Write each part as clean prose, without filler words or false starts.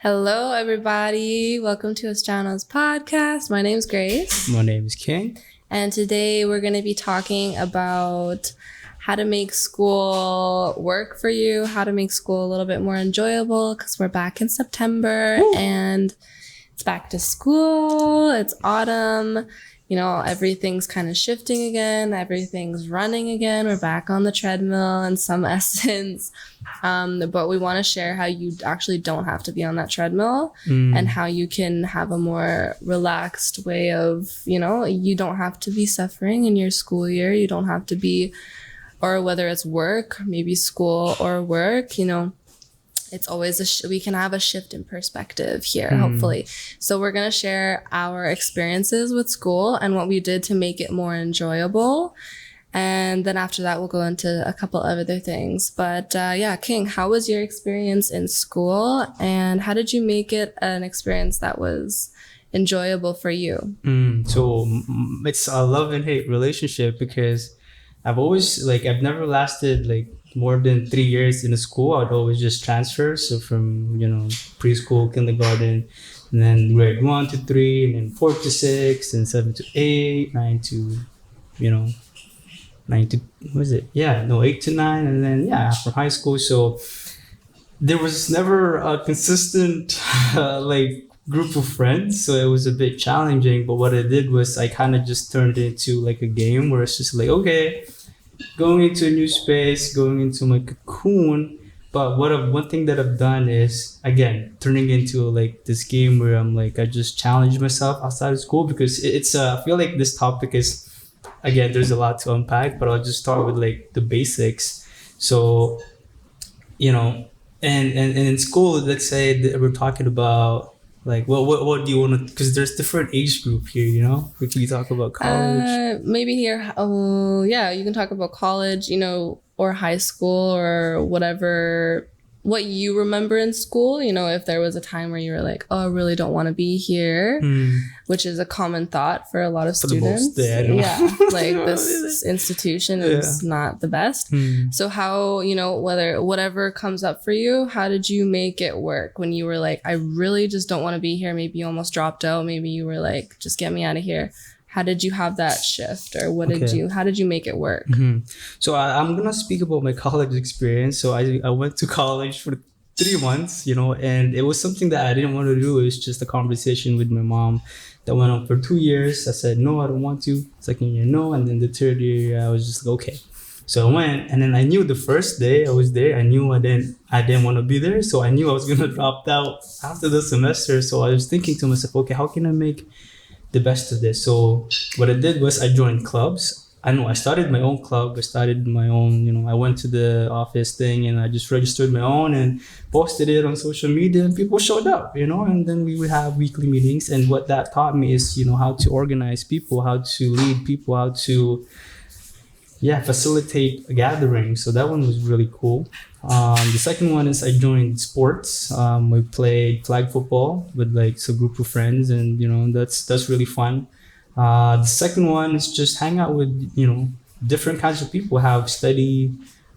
Hello, everybody. Welcome to Astrano's podcast. My name's Grace. My name is King. And today we're going to be talking about how to make school work for you, how to make school a little bit more enjoyable, because we're back in September. Woo! And it's back to school. It's autumn. You know, everything's kind of shifting again. Everything's running again. We're back on the treadmill in some essence. But we want to share how you actually don't have to be on that treadmill and how you can have a more relaxed way of, you don't have to be suffering in your school year. You don't have to be, or whether it's work, maybe school or work, it's always we can have a shift in perspective here, hopefully. So we're going to share our experiences with school and what we did to make it more enjoyable. And then after that, we'll go into a couple of other things. But King, how was your experience in school? And how did you make it an experience that was enjoyable for you? So it's a love and hate relationship because I've never lasted more than 3 years in a school. I'd always just transfer. So from, preschool, kindergarten, and then grade 1 to 3, and then 4 to 6, and 7 to 8, 9 to, 9 to, 8 to 9, and then, after high school. So there was never a consistent, group of friends. So it was a bit challenging. But what I did was I kind of just turned it into a game where it's just okay, going into a new space, going into my cocoon. But one thing that I've done is, again, turning into this game where I'm I just challenge myself outside of school, because it's I feel like this topic is, again, there's a lot to unpack, but I'll just start with the basics. So, and in school, let's say that we're talking about what do you want to, because there's different age group here, if you talk about college, maybe here, you can talk about college, or high school, or whatever, what you remember in school, if there was a time where you were I really don't want to be here, which is a common thought for a lot of students. This institution is not the best. So how, whatever comes up for you, how did you make it work when you were I really just don't want to be here? Maybe you almost dropped out. Maybe you were just get me out of here. How did you have that shift, or how did you make it work? So I'm going to speak about my college experience. So I went to college for 3 months, and it was something that I didn't want to do. It was just a conversation with my mom that went on for 2 years. I said, no, I don't want to. Second year, no. And then the third year, I was just okay. So I went, and then I knew the first day I was there, I knew I didn't want to be there. So I knew I was going to drop out after the semester. So I was thinking to myself, okay, how can I make the best of this? So what I did was I joined clubs. I started my own club. I started my own, I went to the office thing and I just registered my own and posted it on social media, and people showed up, and then we would have weekly meetings. And what that taught me is, how to organize people, how to lead people, how to facilitate a gathering. So that one was really cool. The second one is I joined sports. We played flag football with a group of friends, and that's really fun. The second one is just hang out with different kinds of people. Have study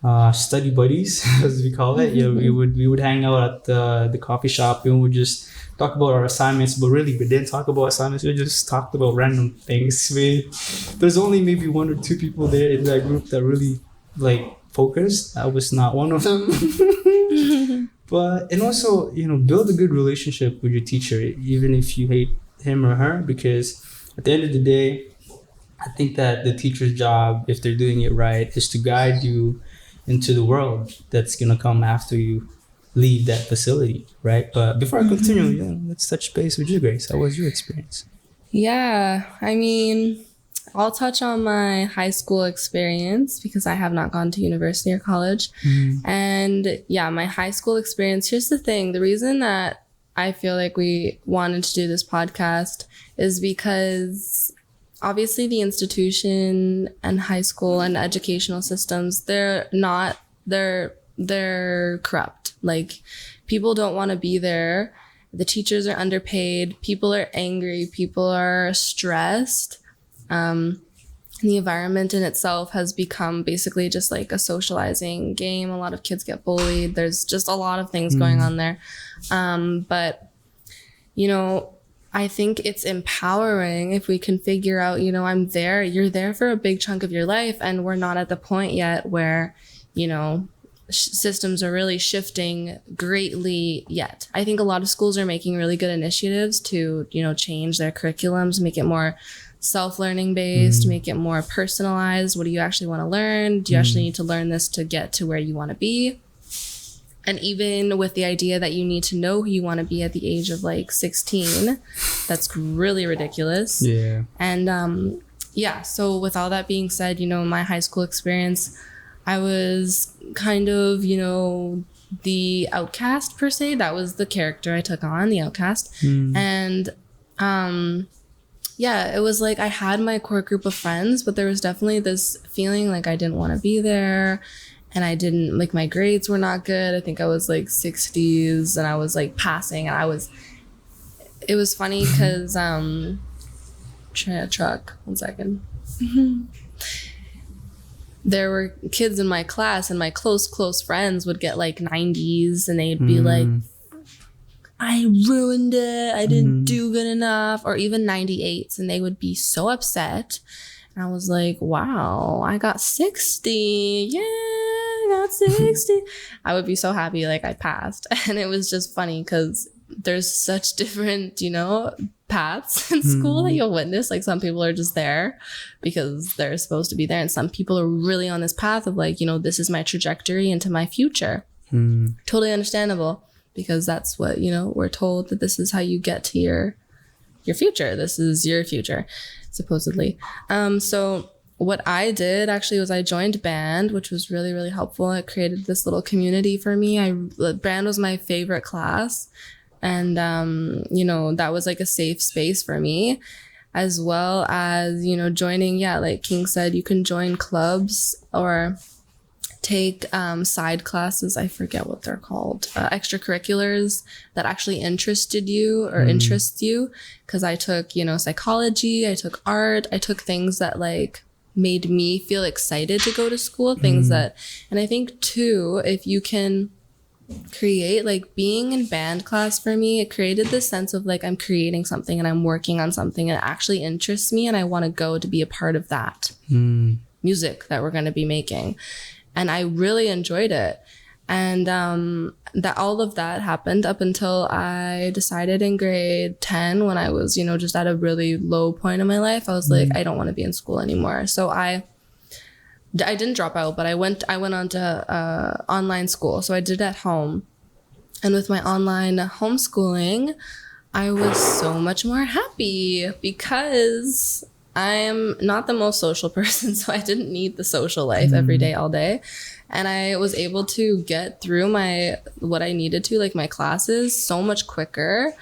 buddies, as we call it. We would hang out at the coffee shop, and we would just talk about our assignments. But really, we didn't talk about assignments. We just talked about random things. There's only maybe 1 or 2 people there in that group that really focused. I was not one of them. And also, build a good relationship with your teacher, even if you hate him or her, because at the end of the day, I think that the teacher's job, if they're doing it right, is to guide you into the world that's going to come after you leave that facility, right? But before I continue, let's touch base with you, Grace. How was your experience? Yeah, I'll touch on my high school experience because I have not gone to university or college. And my high school experience, here's the thing. The reason that I feel like we wanted to do this podcast is because obviously the institution and high school and educational systems, they're corrupt. People don't want to be there. The teachers are underpaid. People are angry. People are stressed. The environment in itself has become basically just a socializing game. A lot of kids get bullied. There's just a lot of things going on there. But, you know, I think it's empowering if we can figure out, you know, I'm there, you're there for a big chunk of your life, and we're not at the point yet where, you know, systems are really shifting greatly yet. I think a lot of schools are making really good initiatives to, you know, change their curriculums, make it more self-learning based, make it more personalized. What do you actually want to learn? Do you actually need to learn this to get to where you want to be? And even with the idea that you need to know who you want to be at the age of like 16, that's really ridiculous. Yeah. And yeah, so with all that being said, you know, my high school experience, I was kind of, you know, the outcast per se. That was the character I took on, the outcast. And yeah, it was like I had my core group of friends, but there was definitely this feeling like I didn't want to be there. And I didn't, like, my grades were not good. I think I was like 60s, and I was like passing, and it was funny because, truck, 1 second. There were kids in my class, and my close friends would get like 90s, and they'd be like, I ruined it. I didn't do good enough, or even 98s, and they would be so upset. And I was like, wow, I got 60. Yeah, I got 60. I would be so happy, like I passed. And it was just funny because there's such different, you know, paths in school that you'll witness. Like, some people are just there because they're supposed to be there, and some people are really on this path of like, you know, this is my trajectory into my future. Totally understandable, because that's what, you know, we're told, that this is how you get to your future. This is your future, supposedly. So what I did actually was I joined band, which was really, really helpful. It created this little community for me. Band was my favorite class. And, you know, that was like a safe space for me, as well as, you know, joining, yeah, like King said, you can join clubs or take side classes. I forget what they're called, extracurriculars that actually interested you or interest you. Because I took, you know, psychology, I took art, I took things that like made me feel excited to go to school, things that, and I think too, if you can create, like being in band class for me, it created this sense of like I'm creating something and I'm working on something and it actually interests me, and I want to go to be a part of that music that we're going to be making. And I really enjoyed it. And that all of that happened up until I decided in grade 10, when I was, you know, just at a really low point in my life. I was like, I don't want to be in school anymore. So I didn't drop out, but I went on to online school. So I did it at home. And with my online homeschooling, I was so much more happy because I'm not the most social person, so I didn't need the social life every day, all day. And I was able to get through what I needed to, like my classes, so much quicker.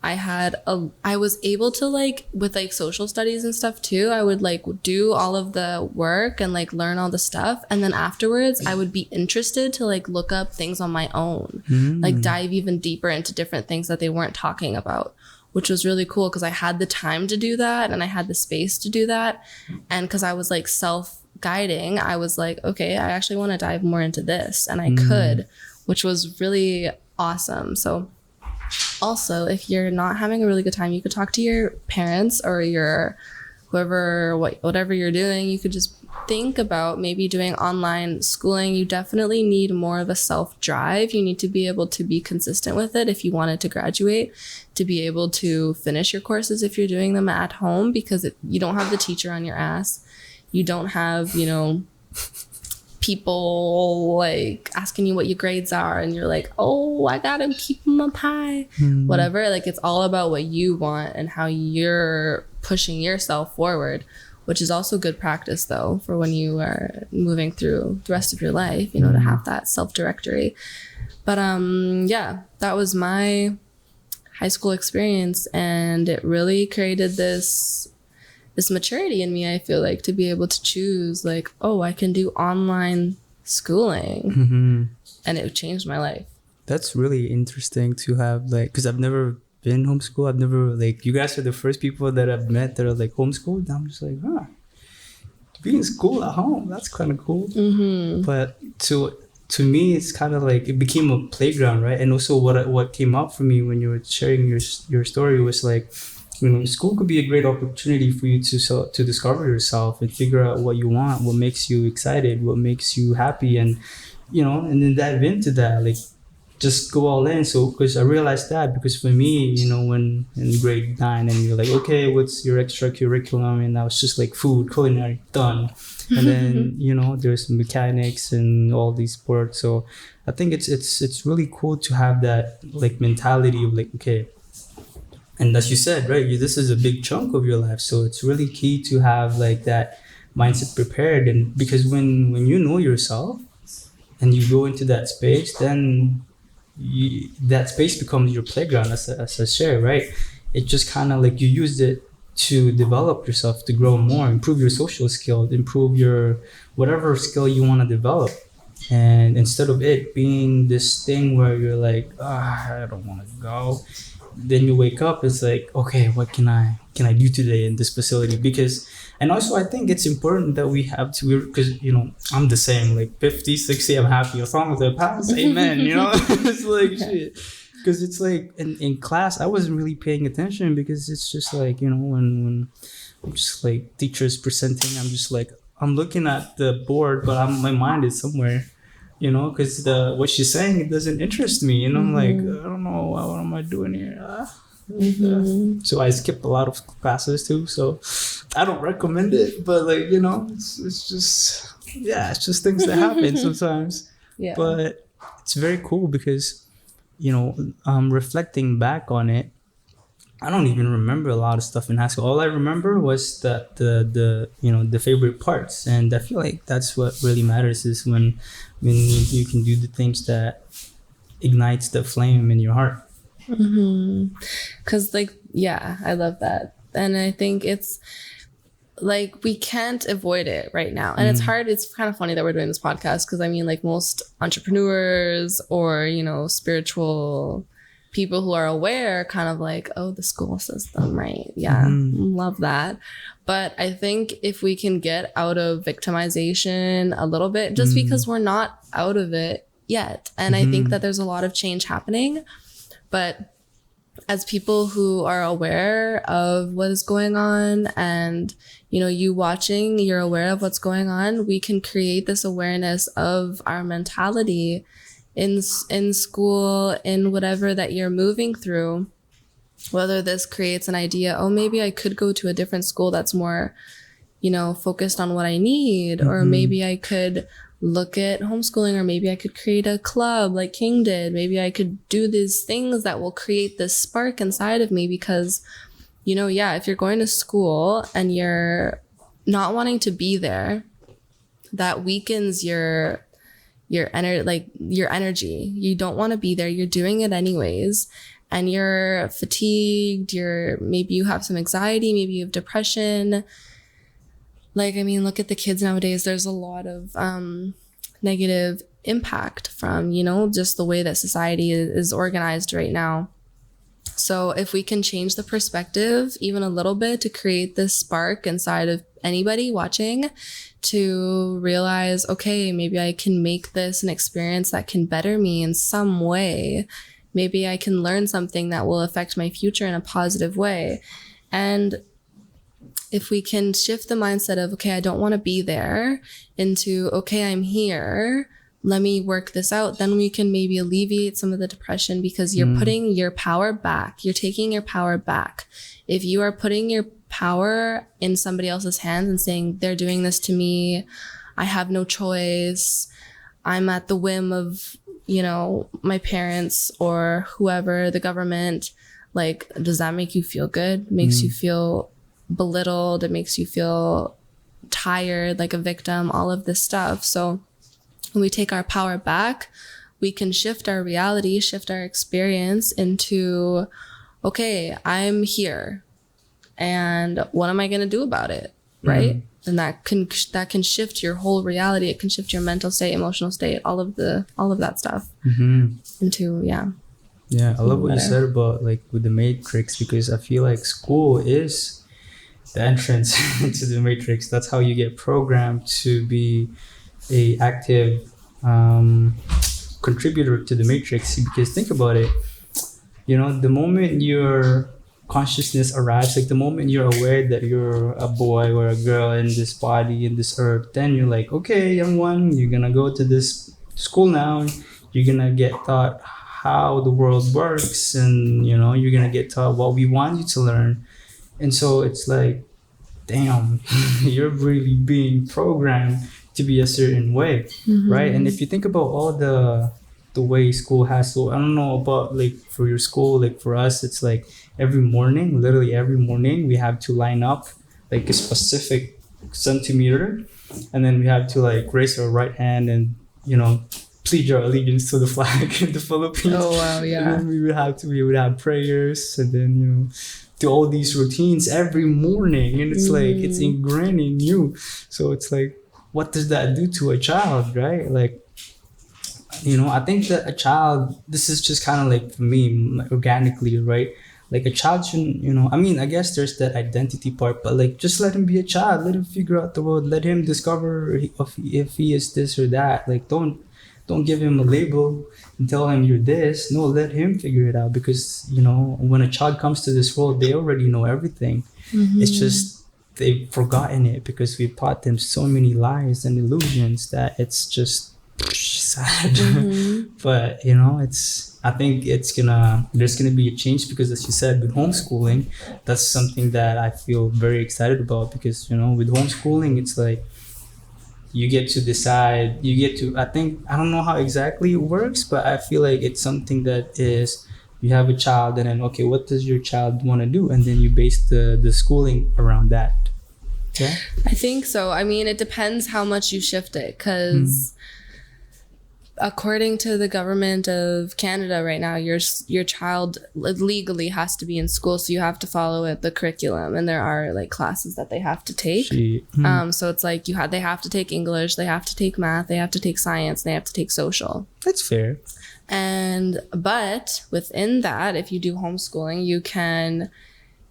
I was able to, like, with like social studies and stuff too, I would like do all of the work and like learn all the stuff. And then afterwards I would be interested to like look up things on my own, like dive even deeper into different things that they weren't talking about, which was really cool because I had the time to do that and I had the space to do that. And because I was like self-guiding, I was like, okay, I actually want to dive more into this. And I could, which was really awesome. So also, if you're not having a really good time, you could talk to your parents or your whoever, whatever you're doing. You could just think about maybe doing online schooling. You definitely need more of a self-drive. You need to be able to be consistent with it if you wanted to graduate, to be able to finish your courses if you're doing them at home, because you don't have the teacher on your ass. You don't have, you know, people like asking you what your grades are and you're like, oh, I gotta keep them up high, whatever. Like, it's all about what you want and how you're pushing yourself forward, which is also good practice though for when you are moving through the rest of your life, you know, to have that self-directory. But yeah, that was my high school experience, and it really created this maturity in me, I feel like, to be able to choose like, oh, I can do online schooling. And it changed my life. That's really interesting to have, like, because I've never been homeschooled. I've never, like, you guys are the first people that I've met that are like homeschooled. I'm just like, to be in school at home, that's kind of cool. But to me, it's kind of like it became a playground, right? And also, what came up for me when you were sharing your story was like, school could be a great opportunity for you to discover yourself and figure out what you want, what makes you excited, what makes you happy, and and then dive into that, like just go all in. So, because I realized that, because for me, when in grade 9 and you're like, okay, what's your extracurriculum? And I was just like food, culinary, done. And then, there's mechanics and all these sports. So I think it's really cool to have that like mentality of like, okay, and as you said, right, this is a big chunk of your life. So it's really key to have like that mindset prepared. And because when you know yourself and you go into that space, then that space becomes your playground, as I share, right? It just kind of like you used it to develop yourself, to grow more, improve your social skills, improve your whatever skill you want to develop. And instead of it being this thing where you're like, I don't want to go, then you wake up, it's like, okay, what can I do today in this facility? Because, and also I think it's important that we have to, because I'm the same, like 50, 60, I'm happy as long as I pass, amen. It's like shit, because it's like in class I wasn't really paying attention, because it's just like when I'm just like teachers presenting, I'm just like, I'm looking at the board, but my mind is somewhere, because what she's saying, it doesn't interest me, and I'm like, I don't know, what am I doing here? So I skipped a lot of classes too, so I don't recommend it, but like, it's just things that happen sometimes. Yeah. But it's very cool because, reflecting back on it, I don't even remember a lot of stuff in high school. All I remember was the favorite parts, and I feel like that's what really matters, is when you can do the things that ignites the flame in your heart. Because I love that, and I think it's like we can't avoid it right now, and it's hard. It's kind of funny that we're doing this podcast, because I mean, like most entrepreneurs or spiritual people who are aware, kind of like, oh, the school system, right? Yeah, love that. But I think if we can get out of victimization a little bit, just because we're not out of it yet, and I think that there's a lot of change happening, but as people who are aware of what is going on, and you watching, you're aware of what's going on, we can create this awareness of our mentality in school, in whatever that you're moving through, whether this creates an idea, oh, maybe I could go to a different school that's more, focused on what I need, or maybe I could look at homeschooling, or maybe I could create a club like King did. Maybe I could do these things that will create this spark inside of me, because, if you're going to school and you're not wanting to be there, that weakens your energy. You don't want to be there. You're doing it anyways, and you're fatigued. Maybe you have some anxiety. Maybe you have depression. Like, I mean, look at the kids nowadays. There's a lot of negative impact from, just the way that society is organized right now. So if we can change the perspective even a little bit to create this spark inside of anybody watching, to realize, okay, maybe I can make this an experience that can better me in some way. Maybe I can learn something that will affect my future in a positive way. And if we can shift the mindset of, okay, I don't want to be there, into, okay, I'm here, let me work this out, then we can maybe alleviate some of the depression, because you're putting your power back. You're taking your power back. If you are putting your power in somebody else's hands and saying, they're doing this to me, I have no choice, I'm at the whim of, my parents or whoever, the government, like, does that make you feel good? It makes you feel belittled. It makes you feel tired, like a victim, all of this stuff. So when we take our power back, we can shift our reality, shift our experience into, okay, I'm here, and what am I going to do about it? Right. And that can shift your whole reality. It can shift your mental state, emotional state, all of that stuff into, I love what you said about like with the matrix, because I feel like school is the entrance into the matrix. That's how you get programmed to be a active contributor to the matrix, because think about it, the moment your consciousness arrives, like the moment you're aware that you're a boy or a girl in this body, in this earth, then you're like, okay, young one, you're gonna go to this school now, you're gonna get taught how the world works, and you're gonna get taught what we want you to learn. And so it's like, damn, you're really being programmed to be a certain way, right? And if you think about all the way school has, so I don't know about like for your school, like for us, it's like literally every morning we have to line up like a specific centimeter, and then we have to like raise our right hand and pledge our allegiance to the flag in the Philippines. Oh wow, yeah. And then we would have prayers, and then do all these routines every morning, and it's like it's ingrained in you. So it's like, what does that do to a child, right? Like, I think that a child, this is just kind of like for me, like, organically, right? Like a child shouldn't, I mean, I guess there's that identity part, but like just let him be a child, let him figure out the world, let him discover if he is this or that. Like don't give him a label and tell him you're this. No, let him figure it out, because when a child comes to this world, they already know everything. It's just they've forgotten it because we've taught them so many lies and illusions that it's just sad. But I think there's gonna be a change, because as you said, with homeschooling, that's something that I feel very excited about, because with homeschooling, it's like you get to decide, I don't know how exactly it works, but I feel like it's something that is, you have a child, and then, okay, what does your child want to do? And then you base the schooling around that. Yeah, I think so. I mean, it depends how much you shift it, because according to the government of Canada right now, your child legally has to be in school, so you have to follow the curriculum, and there are like classes that they have to take. So it's like they have to take English, they have to take math, they have to take science, they have to take social. That's fair. But within that, if you do homeschooling, you can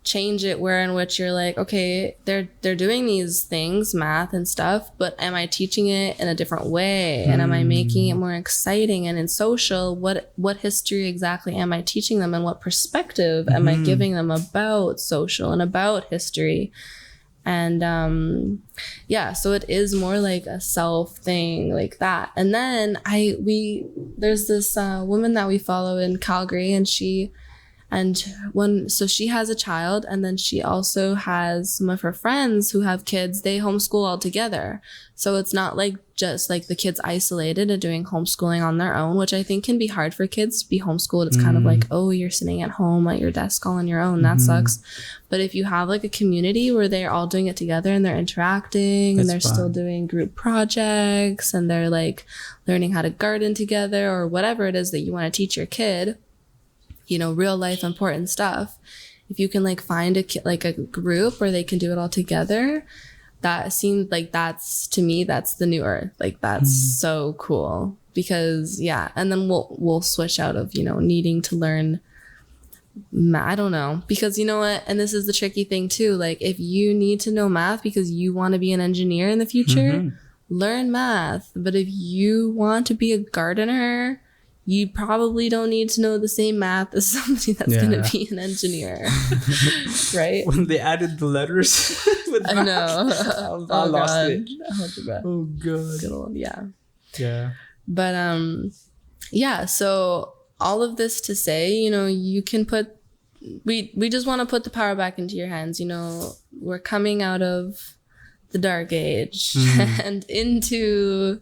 change it where in which you're like, okay, they're doing these things, math and stuff, but am I teaching it in a different way? And am I making it more exciting? And in social, what history exactly am I teaching them, and what perspective am I giving them about social and about history? And so it is more like a self thing like that. And then there's this woman that we follow in Calgary, and she has a child, and then she also has some of her friends who have kids. They homeschool all together. So it's not like just like the kids isolated and doing homeschooling on their own, which I think can be hard for kids to be homeschooled. It's kind of like, oh, you're sitting at home at your desk all on your own. That sucks. But if you have like a community where they're all doing it together and they're interacting, and they're still doing group projects, and they're like learning how to garden together, or whatever it is that you want to teach your kid, real life important stuff. If you can like find a group where they can do it all together, that seems like that's the new earth. Like that's so cool, because and then we'll switch out of needing to learn I don't know, because you know what, and this is the tricky thing too, like if you need to know math because you want to be an engineer in the future, learn math. But if you want to be a gardener, you probably don't need to know the same math as somebody that's going to be an engineer. Right? When they added the letters with math, I know. I lost it. Oh god. Good old, yeah. But so all of this to say, you can we just want to put the power back into your hands. We're coming out of the dark age and into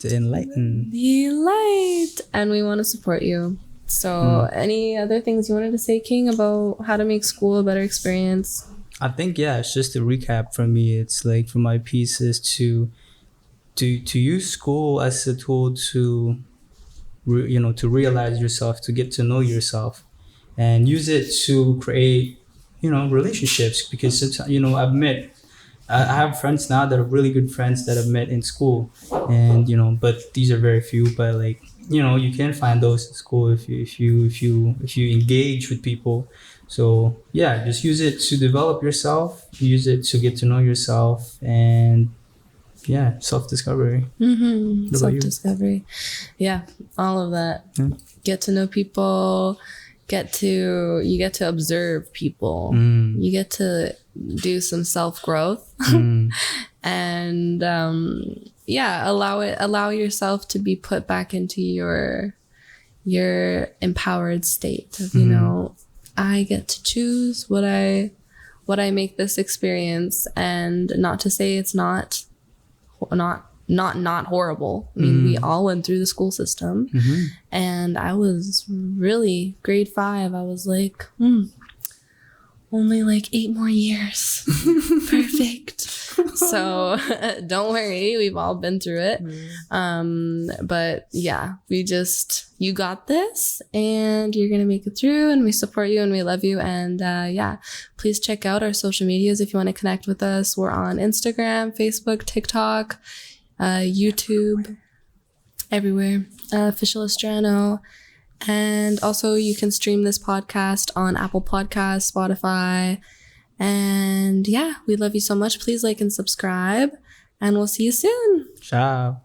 the enlightened. The light. And we want to support you. So any other things you wanted to say, King, about how to make school a better experience? I think, it's just a recap from me. It's like, for my piece is to use school as a tool to realize yourself, to get to know yourself, and use it to create, relationships. Because sometimes, I have friends now that are really good friends that I've met in school, and but these are very few. But like, you can find those in school if you engage with people. So just use it to develop yourself, use it to get to know yourself, and self-discovery. Mm-hmm. What about you? Self-discovery. Yeah, all of that. Yeah. Get to know people. You get to observe people. You get to do some self-growth. And allow yourself to be put back into your empowered state of, you know, I get to choose what I make this experience. And not to say it's not horrible. I mean, we all went through the school system, and I was really grade 5. I was like, only like 8 more years. Perfect. So don't worry, we've all been through it. But yeah, you got this, and you're gonna make it through, and we support you and we love you. And please check out our social medias if you want to connect with us. We're on Instagram, Facebook, TikTok, YouTube, everywhere. Official Astrano. And also you can stream this podcast on Apple Podcasts, Spotify. And we love you so much. Please like and subscribe, and we'll see you soon. Ciao.